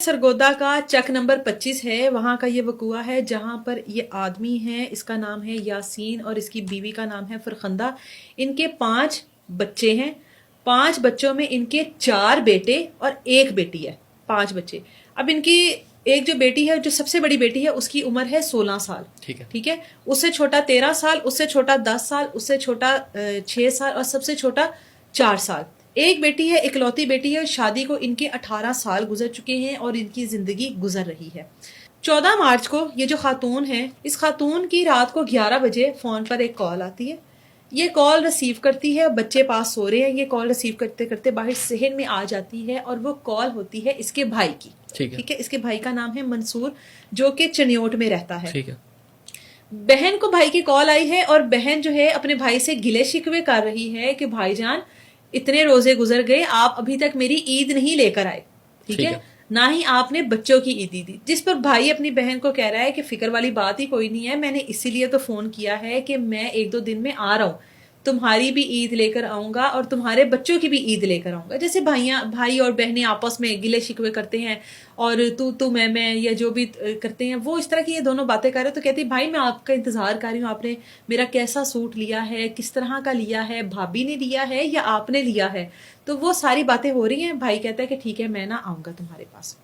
सरगोदा का चक नंबर 25 है, वहाँ का ये वकूआ है जहाँ पर ये आदमी है, इसका नाम है यासीन और इसकी बीवी का नाम है फरखंदा। इनके 5 बच्चे हैं। 5 बच्चों में इनके 4 बेटे और 1 बेटी है। 5 बच्चे। अब इनकी एक जो बेटी है, जो सबसे बड़ी बेटी है, उसकी उम्र है 16 साल। ठीक है। उससे छोटा 13 साल, उससे छोटा 10 साल, उससे छोटा 6 साल और सबसे छोटा 4 साल। एक बेटी है, इकलौती बेटी है। शादी को इनके 18 साल गुजर चुके हैं और इनकी जिंदगी गुजर रही है। 14 मार्च को ये जो खातून है, इस खातून की रात को 11 बजे फोन पर एक कॉल आती है। ये कॉल रिसीव करती है, बच्चे पास सो रहे हैं। ये कॉल रिसीव करते करते बाहर सहन में आ जाती है और वो कॉल होती है इसके भाई की। ठीक है। इसके भाई का नाम है मंसूर, जो कि चनियोट में रहता है। ठीक है। बहन को भाई की कॉल आई है और बहन जो है अपने भाई से गिले शिकवे कर रही है कि भाईजान इतने रोजे गुजर गए, आप अभी तक मेरी ईद नहीं लेकर आए। ठीक है। ना ही आपने बच्चों की ईद दी। जिस पर भाई अपनी बहन को कह रहा है कि फिक्र वाली बात ही कोई नहीं है, मैंने इसीलिए तो फोन किया है कि मैं 1-2 दिन में आ रहा हूँ, तुम्हारी भी ईद लेकर आऊंगा और तुम्हारे बच्चों की भी ईद लेकर आऊंगा। जैसे भाई और बहनें आपस में गिले शिकवे करते हैं और तू मैं या जो भी करते हैं, वो इस तरह की ये दोनों बातें कर रहे। तो कहती भाई मैं आपका इंतजार कर रही हूँ, आपने मेरा कैसा सूट लिया है, किस तरह का लिया है, भाभी ने लिया है या आपने लिया है। तो वो सारी बातें हो रही हैं। भाई कहता है कि ठीक है मैं ना आऊंगा तुम्हारे पास।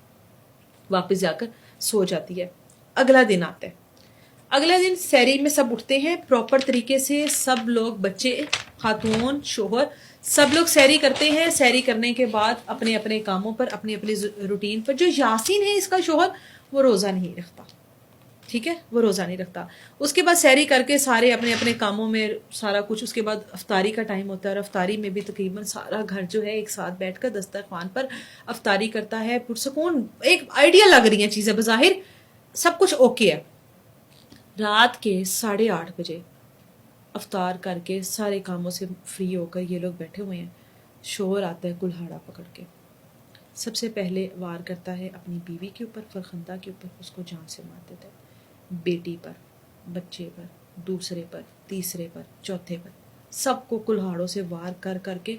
वापस जाकर सो जाती है। अगला दिन आता है। अगले दिन सहरी में सब उठते हैं प्रॉपर तरीके से, सब लोग, बच्चे, खातून, शोहर, सब लोग सहरी करते हैं। सहरी करने के बाद अपने अपने कामों पर, अपनी अपनी रूटीन पर। जो यासीन है इसका शोहर, वो रोज़ा नहीं रखता। ठीक है, वो रोज़ा नहीं रखता। उसके बाद सहरी करके सारे अपने अपने कामों में सारा कुछ, उसके बाद अफ्तारी का टाइम होता है और अफ्तारी में भी तकरीबन सारा घर जो है एक साथ बैठकर दस्तरखान पर अफ्तारी करता है पुरसकून। एक आइडिया लग रही है चीज़ें, बज़ाहिर सब कुछ ओके है। रात के 8:30 बजे अफ्तार करके सारे कामों से फ्री होकर ये लोग बैठे हुए हैं। शोर आता है कुल्हाड़ा पकड़ के। सबसे पहले वार करता है अपनी बीवी के ऊपर, फरखंदा के ऊपर, उसको जान से मार देता है। बेटी पर, बच्चे पर, दूसरे पर, तीसरे पर, चौथे पर, सबको कुल्हाड़ों से वार कर करके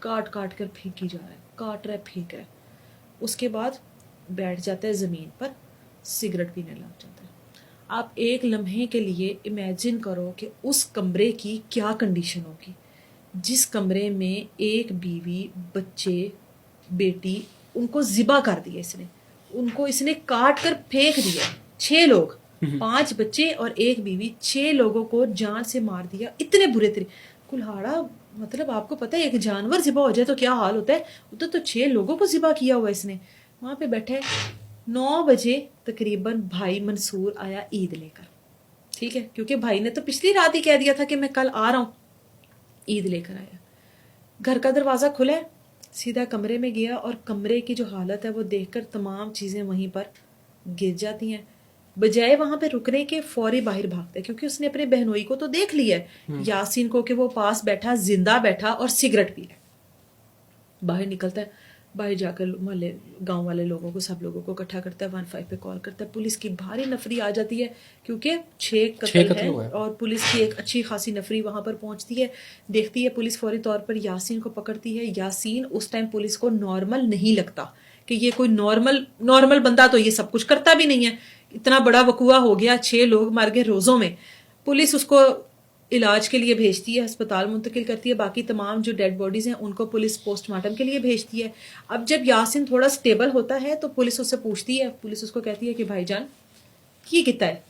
काट काट कर फेंकी जा रहा है। काट रहा है, फेंक रहा है। उसके बाद बैठ जाता है ज़मीन पर, सिगरेट पीने लग जाता है। आप एक लम्हे के लिए इमेजिन करो कि उस कमरे की क्या कंडीशन होगी, जिस कमरे में एक बीवी, बच्चे, बेटी, उनको ज़िबा कर दिया इसने, उनको इसने काट कर फेंक दिया। 6 लोग, 5 बच्चे और 1 बीवी, 6 लोगों को जान से मार दिया। इतने बुरे तरीके। कुल्हाड़ा, मतलब आपको पता है एक जानवर ज़िबा हो जाए तो क्या हाल होता है, उधर तो 6 लोगों को ज़िबा किया हुआ इसने। वहाँ पे बैठे 9 बजे तकरीबन भाई मंसूर आया ईद लेकर। ठीक है, क्योंकि भाई ने तो पिछली रात ही कह दिया था कि मैं कल आ रहा हूँ। ईद लेकर आया, घर का दरवाज़ा खुला है, सीधा कमरे में गया और कमरे की जो हालत है वो देखकर तमाम चीज़ें वहीं पर गिर जाती हैं। बजाय वहां पे रुकने के फौरी बाहर भागता है, क्योंकि उसने अपने बहनोई को तो देख लिया है, यासीन को, कि वो पास बैठा, जिंदा बैठा और सिगरेट पी रहा। बाहर निकलता है, बाहर जाकर मोहल्ले, गांव वाले लोगों को, सब लोगों को इकट्ठा करता है, 15 पे कॉल करता है। पुलिस की भारी नफरी आ जाती है, क्योंकि 6 कत्ल है और पुलिस की एक अच्छी खासी नफरी वहां पर पहुंचती है। देखती है पुलिस फौरी तौर पर यासीन को पकड़ती है। यासीन उस टाइम पुलिस को नॉर्मल नहीं लगता कि ये कोई नॉर्मल बंदा तो ये सब कुछ करता भी नहीं है। इतना बड़ा वकुआ हो गया, 6 लोग मर गए रोज़ों में। पुलिस उसको इलाज के लिए भेजती है, अस्पताल मुंतकिल करती है। बाकी तमाम जो डेड बॉडीज़ हैं उनको पुलिस पोस्टमार्टम के लिए भेजती है। अब जब यासीन थोड़ा स्टेबल होता है तो पुलिस उससे पूछती है, पुलिस उसको कहती है कि भाईजान ये कितना है,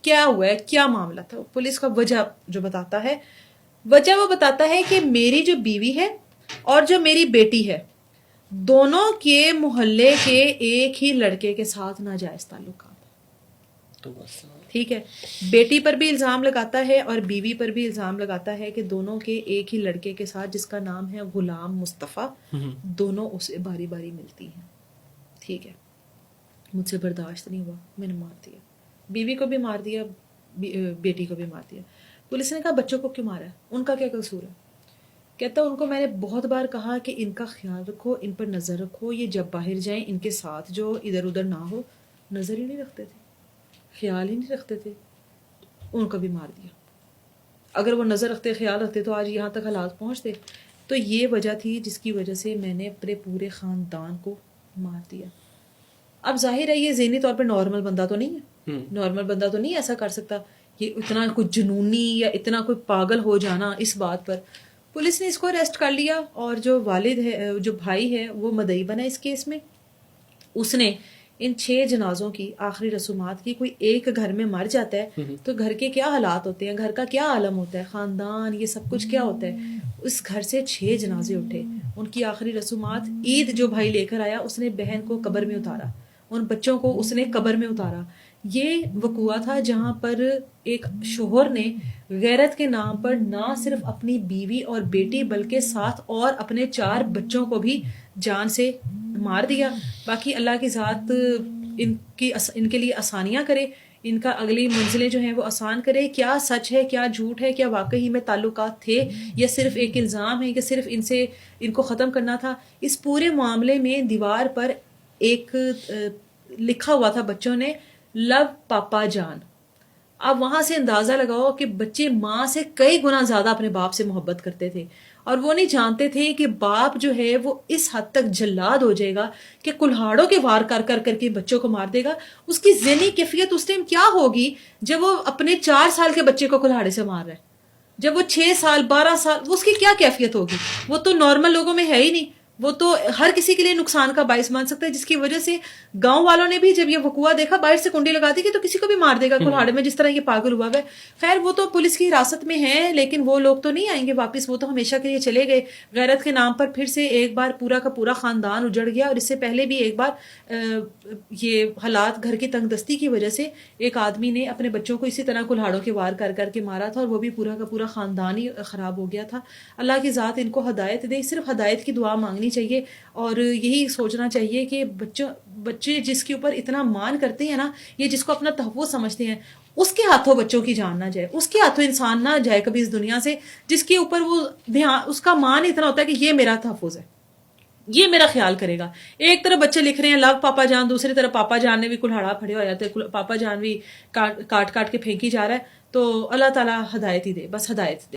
क्या हुआ है, क्या मामला था। पुलिस का वजह जो बताता है, वो बताता है कि मेरी जो बीवी है और जो मेरी बेटी है, दोनों के मोहल्ले के एक ही लड़के के साथ नाजायज ताल्लुकात। तो बस ठीक है, बेटी पर भी इल्ज़ाम लगाता है और बीवी पर भी इल्ज़ाम लगाता है कि दोनों के एक ही लड़के के साथ, जिसका नाम है गुलाम मुस्तफ़ा, दोनों उसे बारी बारी मिलती हैं। ठीक है, मुझसे बर्दाश्त नहीं हुआ, मैंने मार दिया, बीवी को भी मार दिया, बेटी को भी मार दिया। पुलिस ने कहा बच्चों को क्यों मारा है, उनका क्या कसूर है। कहता उनको मैंने बहुत बार कहा कि इनका ख्याल रखो, इन पर नज़र रखो, ये जब बाहर जाएं इनके साथ जो इधर उधर ना हो। नज़र ही नहीं रखते थे, ख्याल ही नहीं रखते थे, उनको भी मार दिया। अगर वो नज़र रखते, ख्याल रखते तो आज यहाँ तक हालात पहुँचते। तो ये वजह थी जिसकी वजह से मैंने अपने पूरे ख़ानदान को मार दिया। اب ظاہر ہے یہ ذہنی طور پہ نارمل بندہ تو نہیں ہے، نارمل بندہ تو نہیں ایسا کر سکتا، یہ اتنا کوئی جنونی یا اتنا کوئی پاگل ہو جانا اس بات پر. پولیس نے اس کو اریسٹ کر لیا اور جو والد ہے، جو بھائی ہے، وہ مدعی بنا اس کیس میں. اس نے ان 6 جنازوں کی آخری رسومات کی. کوئی ایک گھر میں مر جاتا ہے تو گھر کے کیا حالات ہوتے ہیں، گھر کا کیا عالم ہوتا ہے، خاندان، یہ سب کچھ کیا ہوتا ہے. اس گھر سے 6 جنازے اٹھے، ان کی آخری رسومات. عید جو بھائی لے کر آیا اس نے بہن کو قبر میں اتارا، ان بچوں کو اس نے قبر میں اتارا. یہ وقوع تھا جہاں پر ایک شوہر نے غیرت کے نام پر نہ صرف اپنی بیوی اور بیٹی بلکہ ساتھ اور اپنے 4 بچوں کو بھی جان سے مار دیا. باقی اللہ کی ذات ان کے لیے آسانیاں کرے، ان کا اگلی منزلیں جو ہیں وہ آسان کرے. کیا سچ ہے، کیا جھوٹ ہے، کیا واقعی میں تعلقات تھے یا صرف ایک الزام ہے کہ صرف ان کو ختم کرنا تھا. اس پورے معاملے میں دیوار پر ایک لکھا ہوا تھا بچوں نے، لو پاپا جان. اب وہاں سے اندازہ لگاؤ کہ بچے ماں سے کئی گنا زیادہ اپنے باپ سے محبت کرتے تھے، اور وہ نہیں جانتے تھے کہ باپ جو ہے وہ اس حد تک جلاد ہو جائے گا کہ کلہاڑوں کے وار کر کر کے بچوں کو مار دے گا. اس کی ذہنی کیفیت اس ٹائم کیا ہوگی جب وہ اپنے 4 سال کے بچے کو کلہاڑے سے مار رہا ہے، جب وہ 6 سال 12 سال، اس کی کیا کیفیت ہوگی. وہ تو نارمل لوگوں میں ہے ہی نہیں، وہ تو ہر کسی کے لیے نقصان کا باعث بن سکتا ہے، جس کی وجہ سے گاؤں والوں نے بھی جب یہ وقوع دیکھا باہر سے کنڈی لگا دی کہ تو کسی کو بھی مار دے گا کلہاڑے میں، جس طرح یہ پاگل ہوا ہے. خیر وہ تو پولیس کی حراست میں ہیں، لیکن وہ لوگ تو نہیں آئیں گے واپس، وہ تو ہمیشہ کے لیے چلے گئے. غیرت کے نام پر پھر سے ایک بار پورا کا پورا خاندان اجڑ گیا. اور اس سے پہلے بھی ایک بار یہ حالات گھر کی تنگ دستی کی وجہ سے ایک آدمی نے اپنے بچوں کو اسی طرح کلہاڑوں کے وار کر کر کے مارا تھا، اور وہ بھی پورا کا پورا خاندان ہی خراب ہو گیا تھا. اللہ کی ذات ان کو ہدایت دے. صرف ہدایت کی دعا مانگنی چاہیے اور یہی سوچنا چاہیے کہ بچے جس کے اوپر اتنا مان کرتے ہیں نا، یہ جس کو اپنا تحفظ سمجھتے ہیں، اس کے ہاتھوں بچوں کی جان نہ جائے، اس کے ہاتھوں انسان نہ جائے کبھی اس دنیا سے جس کے اوپر وہ اس کا مان اتنا ہوتا ہے کہ یہ میرا تحفظ ہے، یہ میرا خیال کرے گا. ایک طرف بچے لکھ رہے ہیں لو پاپا جان، دوسری طرف پاپا جان نے بھی کلہاڑا پھڑے ہو جاتے ہیں، پاپا جان بھی کاٹ کے پھینکی جا رہا ہے. تو اللہ تعالیٰ ہدایت ہی دے، بس ہدایت دے.